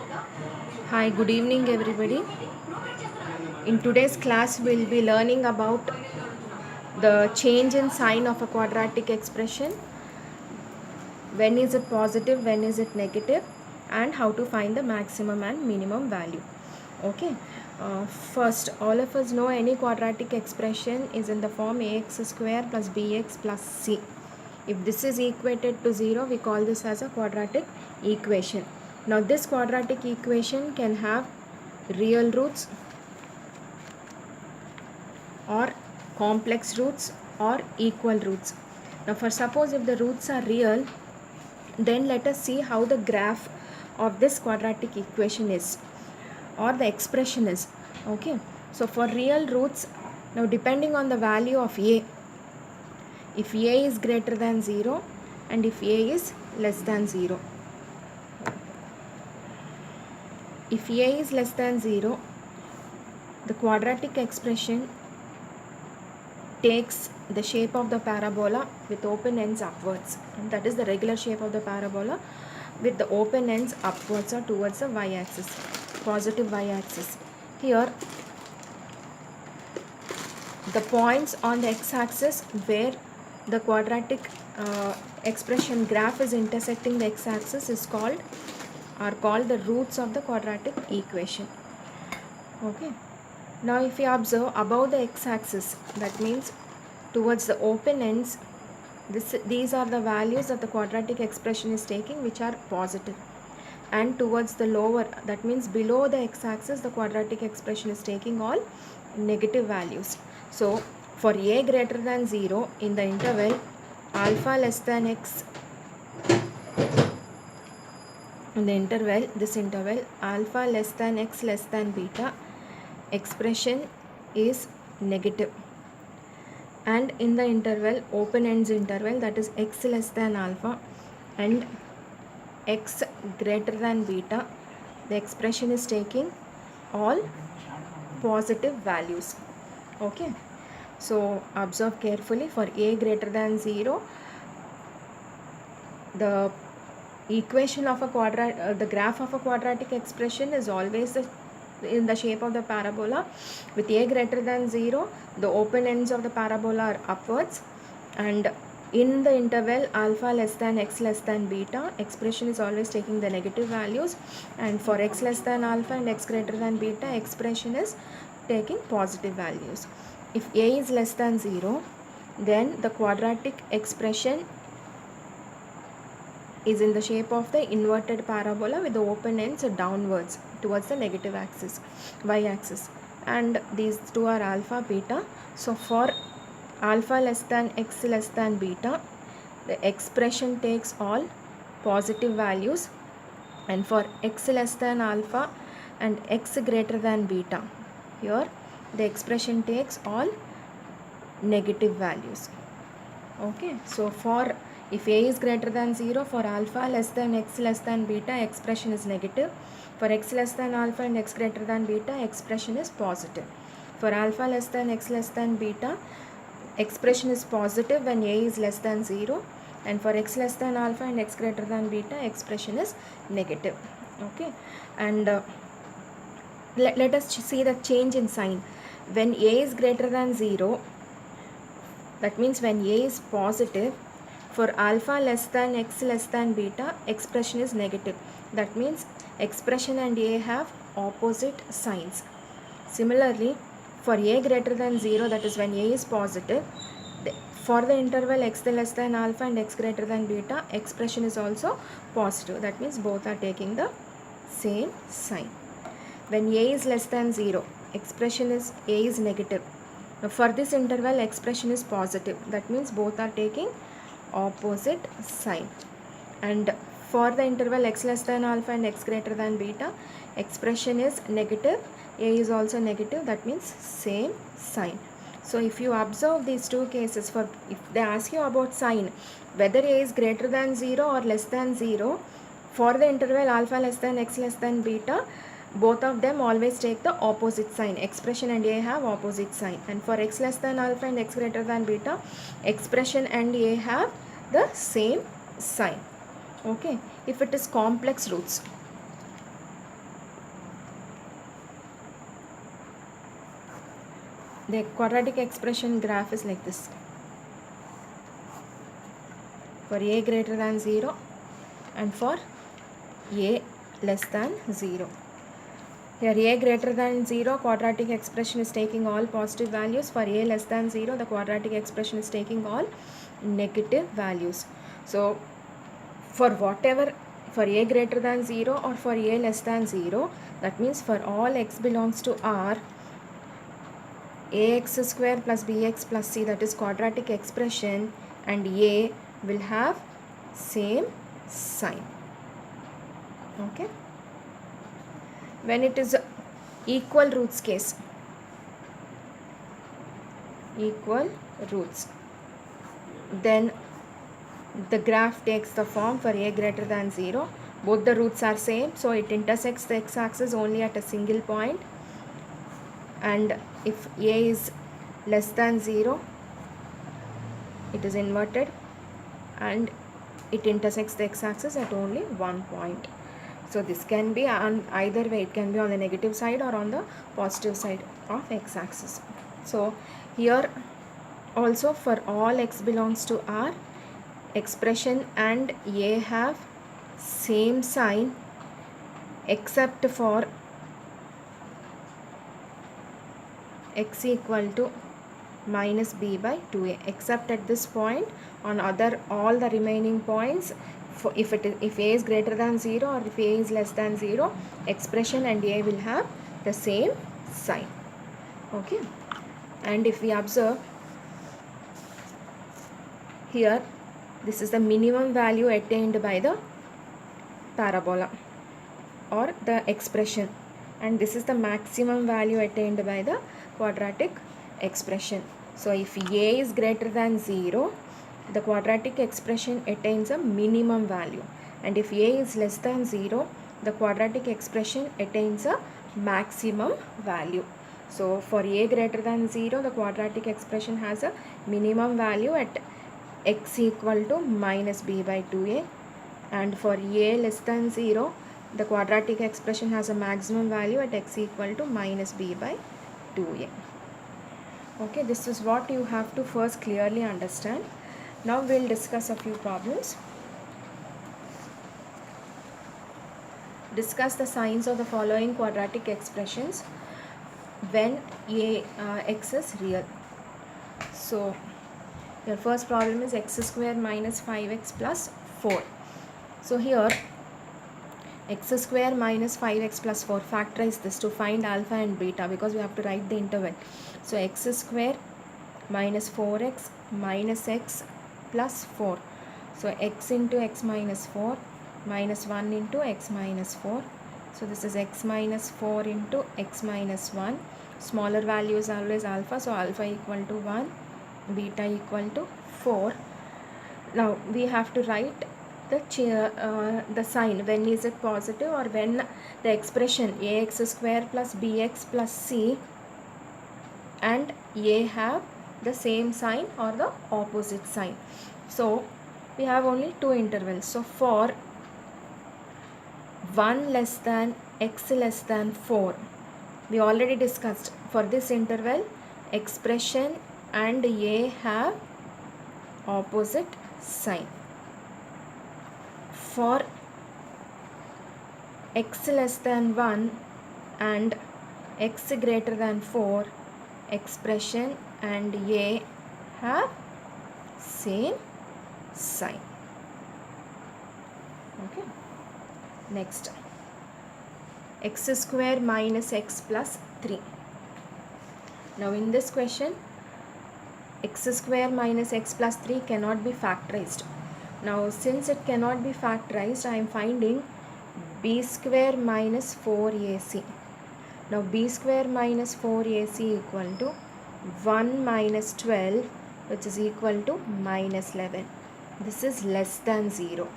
Hi, good evening, everybody. In today's class, we'll be learning about the change in sign of a quadratic expression. When is it positive, when is it negative, and how to find the maximum and minimum value. Okay. First, all of us know any quadratic expression is in the form ax square plus bx plus c. If this is equated to 0, we call this as a quadratic equation. Now, this quadratic equation can have real roots or complex roots or equal roots. Now, for suppose if the roots are real, then let us see how the graph of this quadratic equation is or the expression is. Okay, so for real roots, now depending on the value of a, if a is greater than 0 and if a is less than 0, if a is less than 0, the quadratic expression takes the shape of the parabola with open ends upwards, and that is the regular shape of the parabola with the open ends upwards or towards the y-axis, positive y-axis. Here the points on the x-axis where the quadratic expression graph is intersecting the x-axis is called the roots of the quadratic equation. Okay, now if you observe above the x-axis, that means towards the open ends, these are the values that the quadratic expression is taking, which are positive, and towards the lower, that means below the x-axis, the quadratic expression is taking all negative values. So for a greater than 0 in the interval alpha less than x, in the interval, this interval alpha less than x less than beta, expression is negative. And in the interval, open ends interval, that is x less than alpha and x greater than beta, the expression is taking all positive values. Okay, so observe carefully. For a greater than 0, the equation of a the graph of a quadratic expression is always in the shape of the parabola. With a greater than 0, the open ends of the parabola are upwards, and in the interval alpha less than x less than beta, expression is always taking the negative values, and for x less than alpha and x greater than beta, expression is taking positive values. If a is less than 0, then the quadratic expression is in the shape of the inverted parabola with the open ends downwards towards the negative axis, y-axis, and these two are alpha, beta. So for alpha less than x less than beta, the expression takes all positive values, and for x less than alpha and x greater than beta, here the expression takes all negative values. Okay, so for if a is greater than 0, for alpha less than x less than beta, expression is negative. For x less than alpha and x greater than beta, expression is positive. For alpha less than x less than beta, expression is positive when a is less than 0, and for x less than alpha and x greater than beta, expression is negative. Okay, and let us see the change in sign. When a is greater than 0, that means when a is positive, for alpha less than x less than beta, expression is negative. That means expression and a have opposite signs. Similarly, for a greater than 0, that is when a is positive, for the interval x less than alpha and x greater than beta, expression is also positive. That means both are taking the same sign. When a is less than 0, expression is a is negative. Now for this interval, expression is positive. That means both are taking opposite sign. And for the interval x less than alpha and x greater than beta, expression is negative, a is also negative, that means same sign. So if you observe these two cases, for if they ask you about sign, whether a is greater than 0 or less than 0, for the interval alpha less than x less than beta, both of them always take the opposite sign. Expression and a have opposite sign. And for x less than alpha and x greater than beta, expression and a have the same sign. Okay, if it is complex roots, The quadratic expression graph is like this. For a greater than 0 and for a less than 0. Here a greater than 0, quadratic expression is taking all positive values. For a less than 0, the quadratic expression is taking all negative values. So for whatever, for a greater than 0 or for a less than 0, that means for all x belongs to R, ax square plus bx plus c, that is quadratic expression, and a will have same sign. Okay. When it is equal roots case, equal roots, then the graph takes the form for a greater than 0. Both the roots are same, so it intersects the x-axis only at a single point. And if a is less than 0, it is inverted and it intersects the x-axis at only one point. So this can be on either way, it can be on the negative side or on the positive side of x-axis. So here also for all x belongs to R, expression and a have same sign except for x equal to minus b by 2a, except at this point. On other all the remaining points, for if a is greater than 0 or if a is less than 0, expression and a will have the same sign. Okay. And if we observe here, this is the minimum value attained by the parabola or the expression, and this is the maximum value attained by the quadratic expression. So if a is greater than 0, the quadratic expression attains a minimum value, and if a is less than 0, the quadratic expression attains a maximum value. So for a greater than 0, the quadratic expression has a minimum value at x equal to minus b by 2a, and for a less than 0, the quadratic expression has a maximum value at x equal to minus b by 2a. Okay, this is what you have to first clearly understand. Now we will discuss a few problems. Discuss the signs of the following quadratic expressions when x is real. So your first problem is x square minus 5x plus 4. So here x square minus 5x plus 4, factorize this to find alpha and beta because we have to write the interval. So x square minus 4x minus x plus 4. So x into x minus 4 minus 1 into x minus 4. So this is x minus 4 into x minus 1. Smaller value is always alpha, so alpha equal to 1, beta equal to 4. Now we have to write the sign. When is it positive, or when the expression ax square plus bx plus c and a have the same sign or the opposite sign. So we have only two intervals. So for 1 less than x less than 4, we already discussed, for this interval expression and a have opposite sign. For x less than 1 and x greater than 4, expression and a have same sign. Okay. Next, x square minus x plus 3. Now in this question, x square minus x plus 3 cannot be factorized. Now since it cannot be factorized, I am finding b square minus 4ac. Now b square minus 4ac equal to 1 minus 12, which is equal to minus 11. This is less than 0.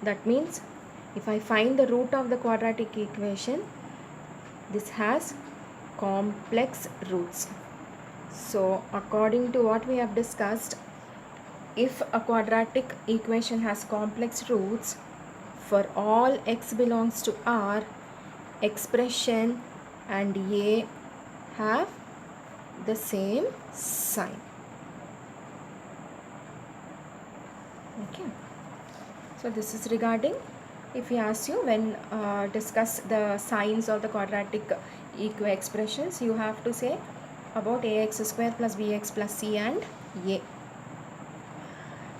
That means if I find the root of the quadratic equation, this has complex roots. So according to what we have discussed, if a quadratic equation has complex roots, for all x belongs to R, expression and a have the same sign. Okay, so this is regarding, if he asks you when discuss the signs of the quadratic expressions, you have to say about ax square plus bx plus c and a.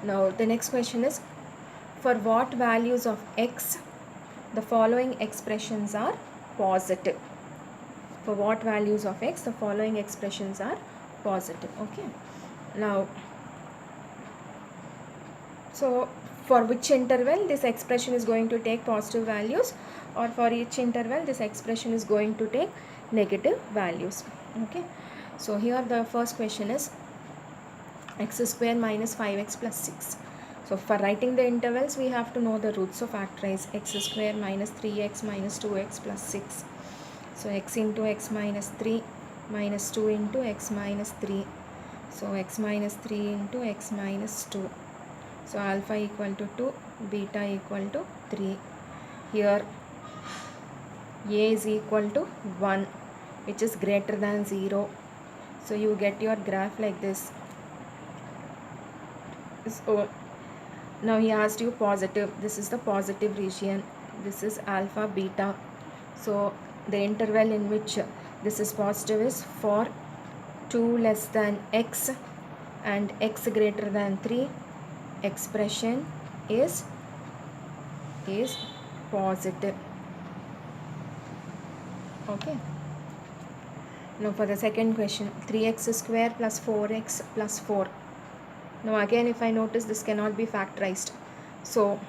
Now the next question is, for what values of x the following expressions are positive? For what values of x the following expressions are positive? Okay, now so for which interval this expression is going to take positive values, or for each interval this expression is going to take negative values. Okay, so here the first question is x square minus 5x plus 6. So for writing the intervals we have to know the roots. So factorize x square minus 3x minus 2x plus 6. So x into x minus 3 minus 2 into x minus 3. So x minus 3 into x minus 2. So alpha equal to 2, beta equal to 3. Here a is equal to 1, which is greater than 0. So you get your graph like this. So now he asked you positive. This is the positive region. This is alpha, beta. So the interval in which this is positive is for 2 less than x and x greater than 3. Expression is positive. Okay, now for the second question, 3x square plus 4x plus 4. Now again, if I notice, this cannot be factorized, so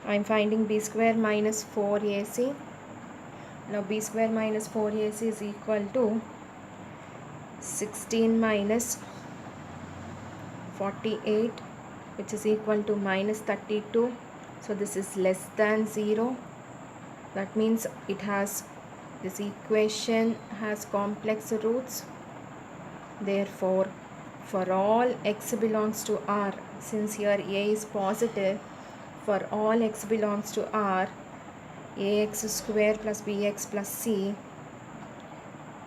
I am finding b square minus 4ac. Now b square minus 4ac is equal to 16 minus 48, which is equal to minus 32. So this is less than 0. That means it has, this equation has complex roots. Therefore for all x belongs to R, since here a is positive, for all x belongs to R, ax square plus bx plus c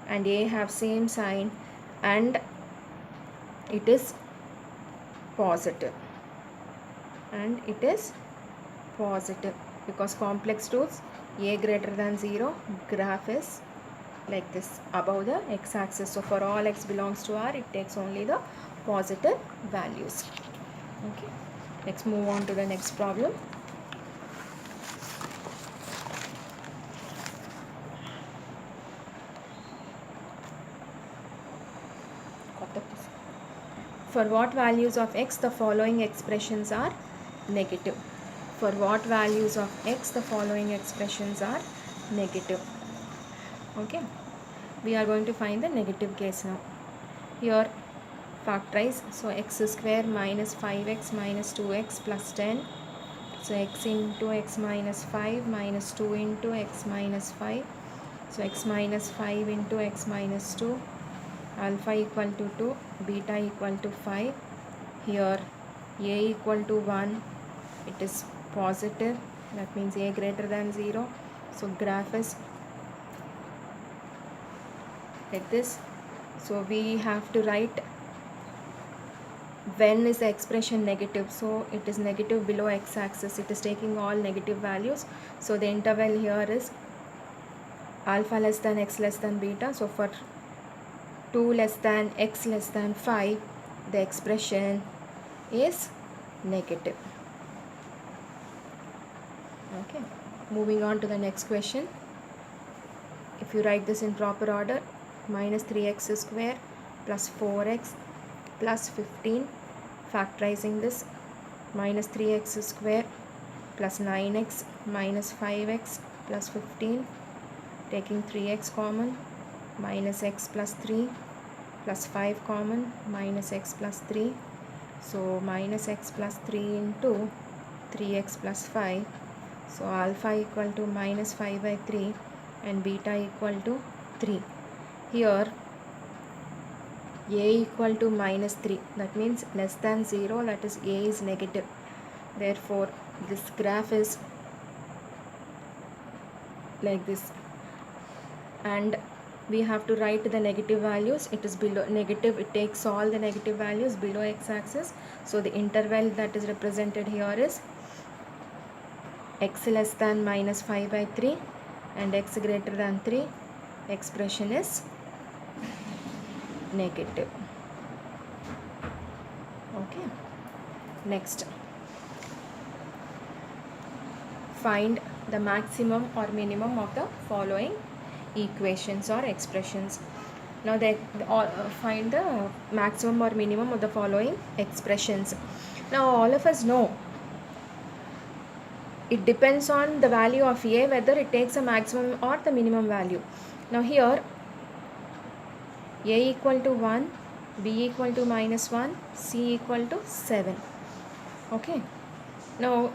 and a have same sign and it is positive, and it is positive because complex roots, a greater than 0, graph is like this above the x-axis. So for all x belongs to R, it takes only the positive values. Okay, let's move on to the next problem. For what values of x the following expressions are negative? For what values of x the following expressions are negative? Okay, we are going to find the negative case now. Here factorize, so x square minus 5x minus 2x plus 10. So x into x minus 5 minus 2 into x minus 5. So x minus 5 into x minus 2. Alpha equal to 2, beta equal to 5. Here a equal to 1, it is positive, that means a greater than 0. So graph is like this. So we have to write when is the expression negative. So it is negative below x-axis, it is taking all negative values. So the interval here is alpha less than x less than beta. So for 2 less than x less than 5, the expression is negative. Okay, moving on to the next question. If you write this in proper order, minus 3x square plus 4x plus 15, factorizing this, minus 3x square plus 9x minus 5x plus 15, taking 3x common, minus x plus 3 plus 5 common, minus x plus 3. So minus x plus 3 into 3x plus 5. So alpha equal to minus 5 by 3 and beta equal to 3. Here a equal to minus 3, that means less than 0, that is a is negative. Therefore this graph is like this, and we have to write the negative values. It is below negative, it takes all the negative values below x-axis. So the interval that is represented here is x less than minus 5 by 3 and x greater than 3. Expression is negative. Okay, next, find the maximum or minimum of the following equations or expressions. Now find the maximum or minimum of the following expressions. Now all of us know it depends on the value of a whether it takes a maximum or the minimum value. Now here a equal to 1, b equal to minus 1, c equal to 7. Okay, now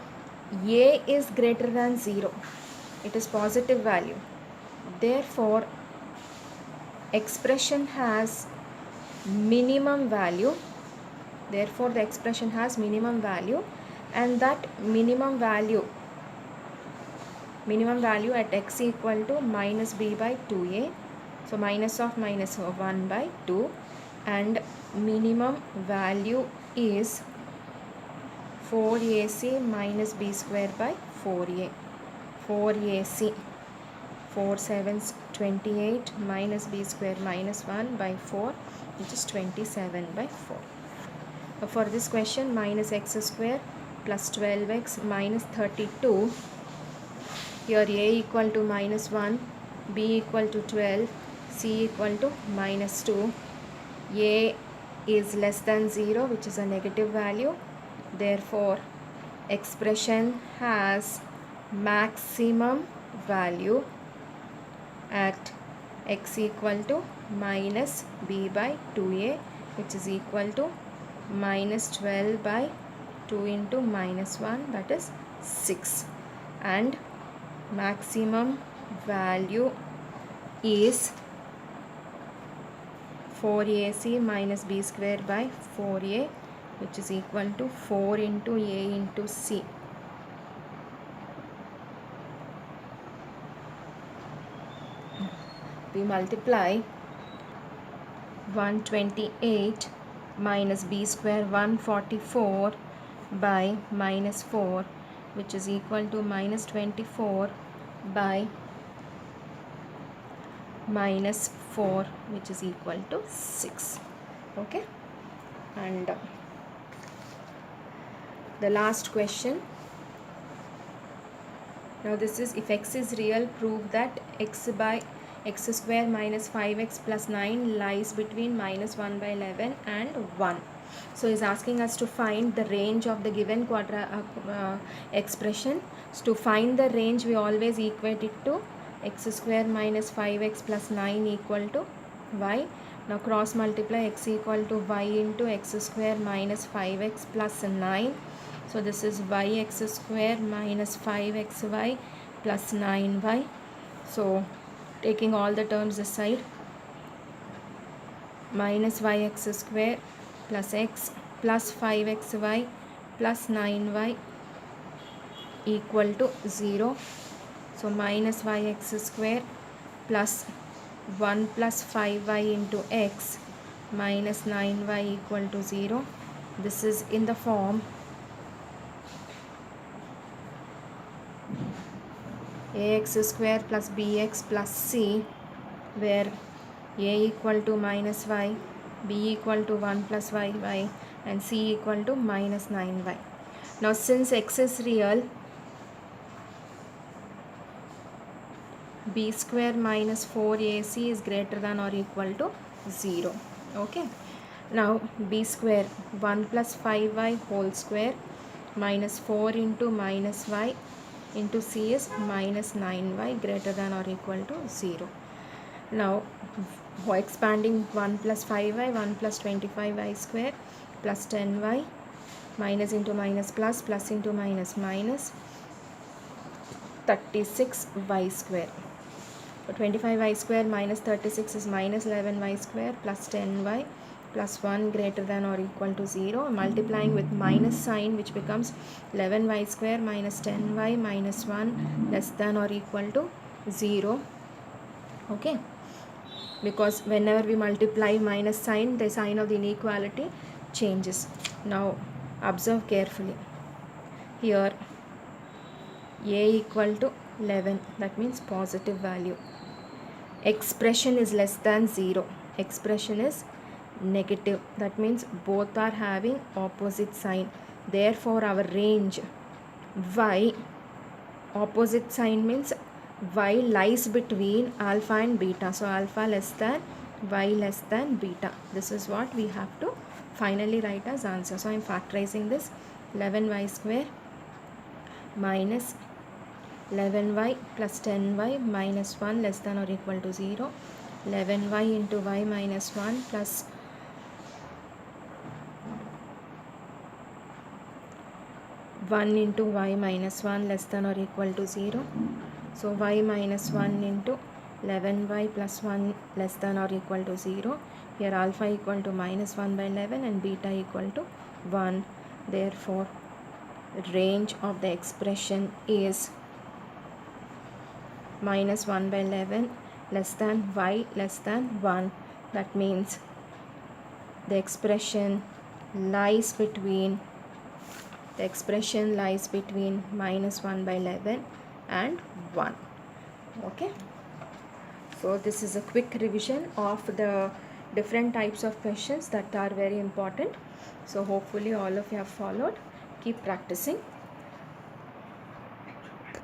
a is greater than 0, it is positive value, therefore expression has minimum value, therefore the expression has minimum value, and that minimum value at x equal to minus b by 2a, so minus of minus 1 by 2, and minimum value is 4ac minus b square by 4a. 4ac, 4 7s 28 minus b square minus 1 by 4, which is 27 by 4. For this question, minus x square plus 12x minus 32. Here a equal to minus 1, b equal to 12, c equal to minus 2. A is less than 0, which is a negative value. Therefore, expression has maximum value at x equal to minus b by 2a, which is equal to minus 12 by 2 into minus 1, that is 6. And maximum value is 4ac minus b square by 4a, which is equal to 4 into a into c. We multiply 128 minus b square 144 by minus 4, which is equal to minus 24 by minus 4, which is equal to 6. Okay, and the last question. Now this is, if x is real, prove that x by x square minus 5x plus 9 lies between minus 1 by 11 and 1. So is asking us to find the range of the given expression. So to find the range, we always equate it to x square minus 5x plus 9 equal to y. Now cross multiply x equal to y into x square minus 5x plus 9. So this is yx square minus 5xy plus 9y. So taking all the terms aside, minus yx square plus x plus 5xy plus 9y equal to 0. So minus yx square plus 1 plus 5y into x minus 9y equal to 0. This is in the form ax square plus bx plus c, where a equal to minus y, b equal to 1 plus y, and c equal to minus 9y. Now since x is real, b square minus 4ac is greater than or equal to 0. Okay, now b square 1 plus 5y whole square minus 4 into minus y into c is minus 9y greater than or equal to 0. Now expanding 1 plus 5y, 1 plus 25y square plus 10y, minus into minus plus, plus into minus minus, 36y square. So 25y square minus 36 is minus 11y square plus 10y plus 1 greater than or equal to 0. Multiplying with minus sign, which becomes 11y square minus 10y minus 1 less than or equal to 0. Okay. because whenever we multiply minus sign, the sign of the inequality changes. Now observe carefully. Here a equal to 11, that means positive value. Expression is less than 0, expression is negative, that means both are having opposite sign. Therefore our range y, opposite sign means y lies between alpha and beta, so alpha less than y less than beta. This is what we have to finally write as answer. So I am factorizing this. 11y square minus 11y plus 10y minus 1 less than or equal to 0. 11y into y minus 1 plus 1 into y minus 1 less than or equal to 0. So y minus 1 into 11y plus 1 less than or equal to 0. Here alpha equal to minus 1 by 11 and beta equal to 1. Therefore range of the expression is minus 1 by 11 less than y less than 1. That means the expression lies between minus 1 by 11 and 1. Okay, so this is a quick revision of the different types of questions that are very important. So hopefully all of you have followed. Keep practicing.